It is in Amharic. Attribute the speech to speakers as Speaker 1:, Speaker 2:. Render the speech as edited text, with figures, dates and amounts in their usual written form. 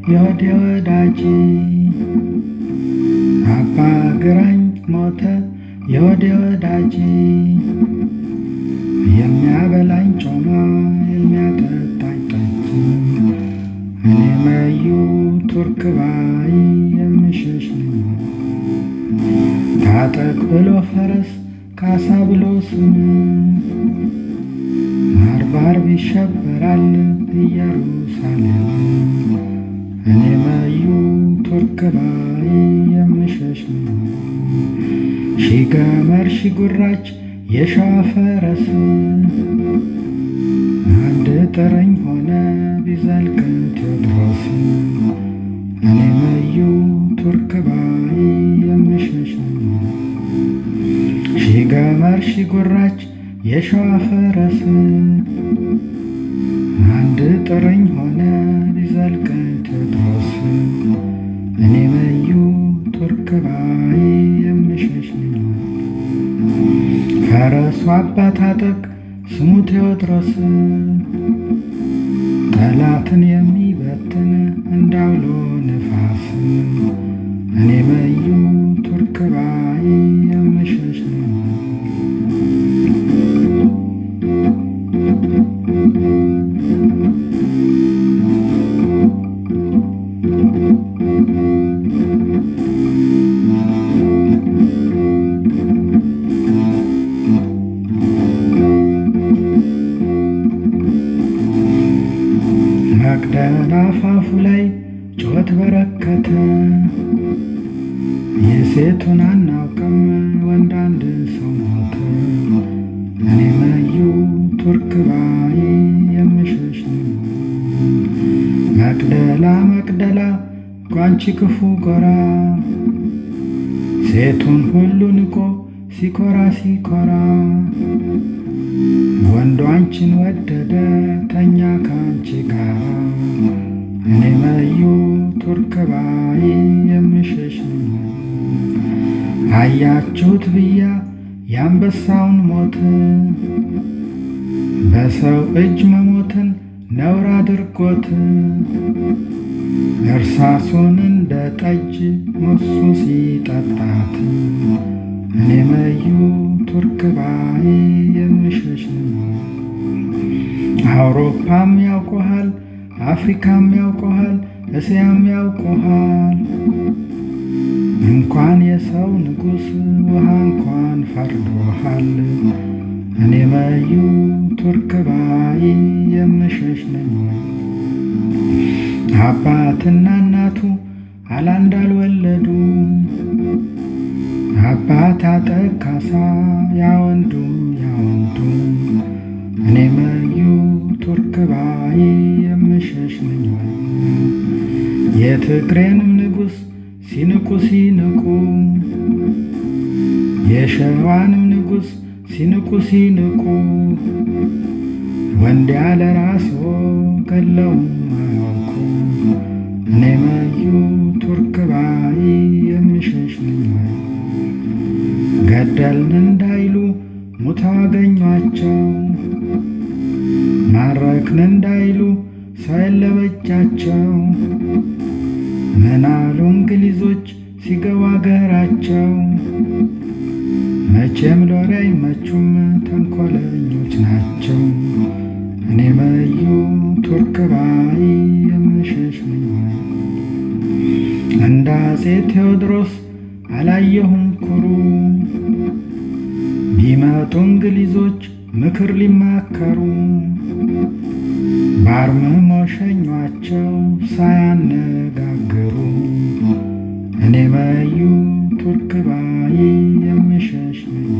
Speaker 1: የወዴ ወዳጅ አባ ግራኝ ሞተ የወዴ ወዳጅ የሚያበላኝ ጮማ የሚያጠጣኝ ጠጅ እኔ መዩ ቱርክ ባይ የምሸሽ ነኝ። ታጠቅ ብሎ ፈረስ ካሳ ብሎ ስም ባርባር ይሸበራል ኢየሩሳሌም እኔ መዩ ቱርክ ባይ የምሸሽ ነኝ። ሺ ገመር ሺ ጉራች የሸዋ ፈረስ አንድ ጥርኝ ሆነ ቢዘልቅ ቴዎድሮስ እኔ መዩ ቱርክ ባይ የምሸሽ ነኝ። ሺ ገመር ሺ ጉራች የሸዋ ፈረስ አንድ ጥርኝ ሆነ ቢዘልቅ ቴዎድሮስ እኔ መዩ ቱርክ ባይ የምሸሽ ነኝ። ፈረሱ አባ ታጠቅ ስሙ ቴዎድሮስ ጠላትን የሚበትን እንዳውሎ ነፋስ እኔ መዩ ቱርክ ባይ የምሸሽ ነኝ። መቅደላ አፋፉ ላይ ጩኸት በረከተ የሴቱን አናውቅም ወንድ አንድ ሰው ሞተ እኔ መዩ ቱርክ ባይ የምሸሽ ነኝ። መቅደላ መቅደላ ጓንቺ ክፉ ጎራ ሴቱን ሁሉ ንቆ ሲኮራ ሲኮራ ወንዱ አንቺን ወደደ ተኛ ካንቺ ጋር እኔ መዩ ቱርክ ባይ የምሸሽ ነኝ። አያችሁት ብያ የአንበሳውን ሞት በሰው እጅ መሞትን ነውር አድርጎት እርሳሱን እንደ ጠጅ ሙሱ ሲጠጣት እኔ መዩ ቱርክ ባይ የምሸሽ ነኝ። አውሮፓም ያውቆሃል አፍሪካም ያውቆሃል እስያም ያውቆሃል እንኳን የሰው ንጉሥ ውሃ እንኳን ፈርዶሃል እኔ መዩ ቱርክ ባይ የምሸሽ ነኝ። አባትና እናቱ አላንድ አልወለዱ አባት ታጠቅ ካሳ ያወንዱ ያወንዱ እኔ መዩ ቱርክ ባይ የምሸሽ ነኝ። የትግሬንም ንጉሥ ሲንቁ ሲንቁ የሸዋንም ንጉሥ ሲንቁ ሲንቁ ወንድ ያለ ራስዎ ገለው አያውቁ እኔ መዩ ቱርክ ባይ የምሸሽ ነኝ። ገደልን እንዳይሉ ሙተው አገኟቸው ማረክን እንዳይሉ ሰው የለበጃቸው ምናሉ እንግሊዞች ሲገቡ አገራቸው መቼም ሎሬ አይመቹም ተንኮለኞች ናቸው እኔ መዩ ቱርክ ባይ የምሸሽ ነኝ። እንደ አፄ ቴዎድሮስ አላየሁም ኩሩ። ቢመጡ እንግሊዞች ምክር ሊማከሩ ባርምሞ ሸኟቸው ሳያነጋግሩ። እኔ መዩ ቱርክ ባይ የምሸሽ ነኝ።